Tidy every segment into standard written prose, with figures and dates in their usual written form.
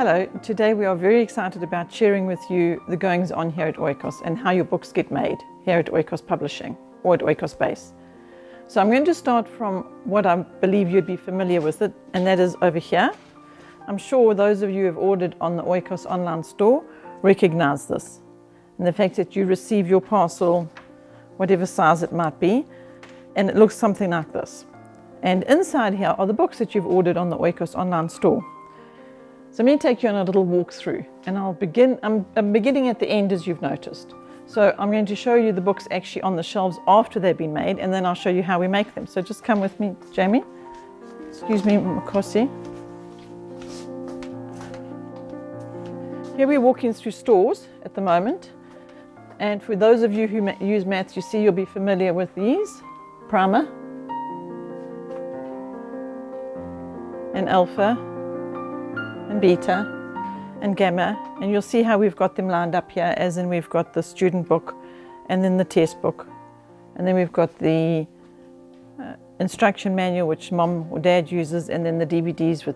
Hello, today we are very excited about sharing with you the goings on here at Oikos and how your books get made here at Oikos Publishing or at Oikos Base. So I'm going to start from what I believe you'd be familiar with it, and that is over here. I'm sure those of you who have ordered on the Oikos online store recognize this. And the fact that you receive your parcel, whatever size it might be, and it looks something like this. And inside here are the books that you've ordered on the Oikos online store. So I'm going to take you on a little walk through, and I'm beginning at the end, as you've noticed. So I'm going to show you the books actually on the shelves after they've been made, and then I'll show you how we make them. So just come with me, Jamie. Excuse me, Makosi. Here we're walking through stores at the moment. And for those of you who use maths, you see you'll be familiar with these. Primer and alpha and beta and gamma, and you'll see how we've got them lined up here, as in we've got the student book and then the test book, and then we've got the instruction manual which mom or dad uses, and then the DVDs with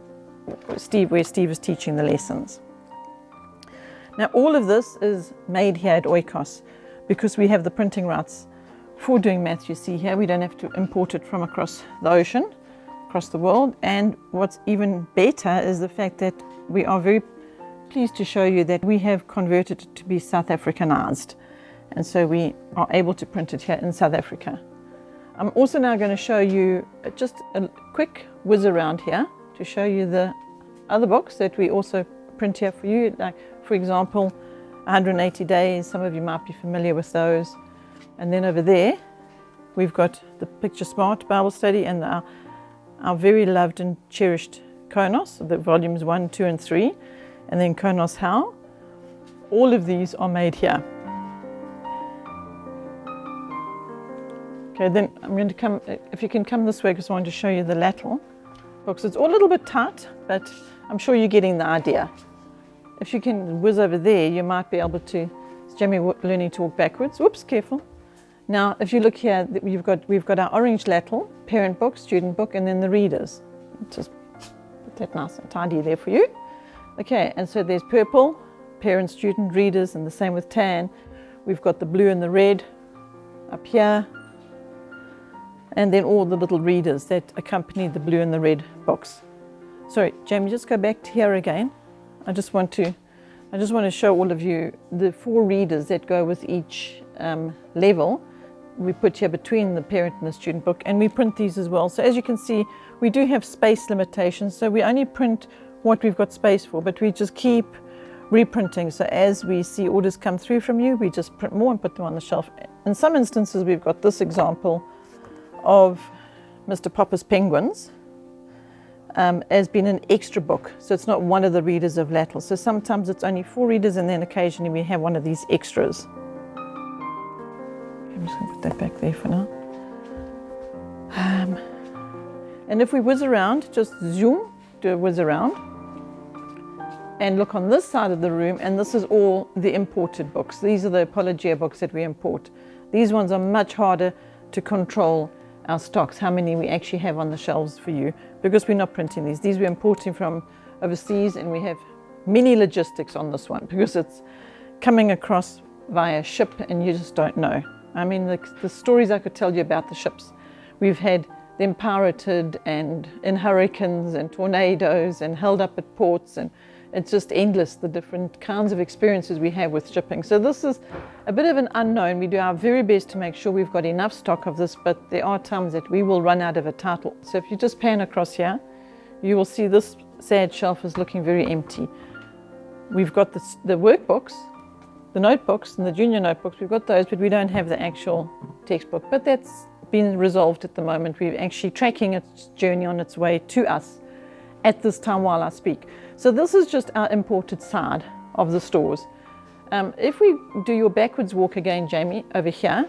Steve, where Steve is teaching the lessons. Now all of this is made here at Oikos because we have the printing rights for doing maths. You see here we don't have to import it from across the ocean, across the world. And what's even better is the fact that we are very pleased to show you that we have converted it to be South Africanized, and so we are able to print it here in South Africa. I'm also now going to show you just a quick whiz around here to show you the other books that we also print here for you, like for example 180 days. Some of you might be familiar with those. And then over there we've got the Picture Smart Bible Study and our very loved and cherished Konos, the volumes 1, 2 and 3, and then Konos How. All of these are made here. Okay, then I'm going to come, if you can come this way, because I want to show you the lateral books. It's all a little bit tight, but I'm sure you're getting the idea. If you can whiz over there, you might be able to. Is Jamie learning to walk backwards? Whoops, careful. Now, if you look here, we've got our orange lateral, parent book, student book, and then the readers. Just put that nice and tidy there for you. Okay, and so there's purple, parent, student, readers, and the same with tan. We've got the blue and the red up here, and then all the little readers that accompany the blue and the red books. Sorry, Jamie, just go back to here again. I just want to show all of you the 4 readers that go with each level. We put here between the parent and the student book, and we print these as well. So as you can see, we do have space limitations, so we only print what we've got space for, but we just keep reprinting. So as we see orders come through from you, we just print more and put them on the shelf. In some instances, we've got this example of Mr. Popper's Penguins as being an extra book, so it's not one of the readers of lateral. So sometimes it's only 4 readers, and then occasionally we have one of these extras. I'm just going to put that back there for now. And if we whiz around, just zoom, do a whiz around, and look on this side of the room, and this is all the imported books. These are the Apologia books that we import. These ones are much harder to control our stocks, how many we actually have on the shelves for you, because we're not printing these. These we're importing from overseas, and we have many logistics on this one because it's coming across via ship and you just don't know. I mean, the stories I could tell you about the ships. We've had them pirated and in hurricanes and tornadoes and held up at ports, and it's just endless, the different kinds of experiences we have with shipping. So this is a bit of an unknown. We do our very best to make sure we've got enough stock of this, but there are times that we will run out of a title. So if you just pan across here, you will see this sad shelf is looking very empty. We've got the workbooks, the notebooks and the junior notebooks. We've got those, but we don't have the actual textbook. But that's been resolved at the moment. We're actually tracking its journey on its way to us at this time while I speak. So this is just our imported side of the stores. If we do your backwards walk again, Jamie, over here.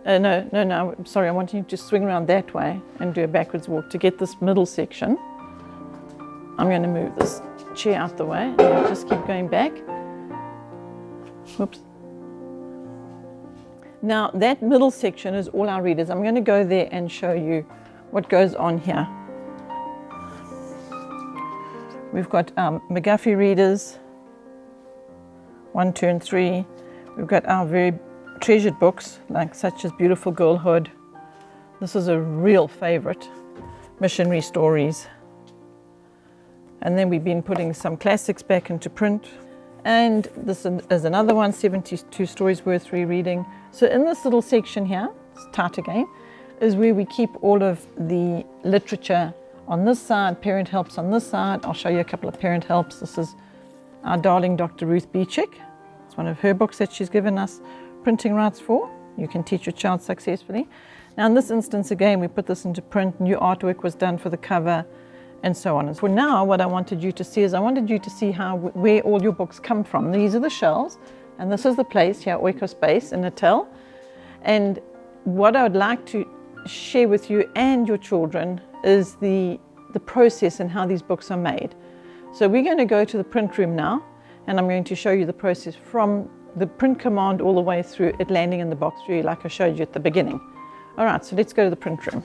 No, I'm sorry, I want you to swing around that way and do a backwards walk to get this middle section. I'm going to move this chair out the way and just keep going back. Whoops. Now that middle section is all our readers. I'm going to go there and show you what goes on here. We've got our McGuffey readers, 1, 2, and 3. We've got our very treasured books, like such as Beautiful Girlhood. This is a real favorite, Missionary Stories. And then we've been putting some classics back into print. And this is another one, 72 stories worth rereading. So in this little section here, it's tight again, is where we keep all of the literature on this side, parent helps on this side. I'll show you a couple of parent helps. This is our darling Dr. Ruth Beechick. It's one of her books that she's given us printing rights for. You can teach your child successfully. Now in this instance, again, we put this into print. New artwork was done for the cover and so on. And for now, what I wanted you to see is I wanted you to see where all your books come from. These are the shelves, and this is the place here, Oikos base in Natal. And what I would like to share with you and your children is the process and how these books are made. So we're going to go to the print room now, and I'm going to show you the process from the print command all the way through it landing in the box, really like I showed you at the beginning. All right, so let's go to the print room.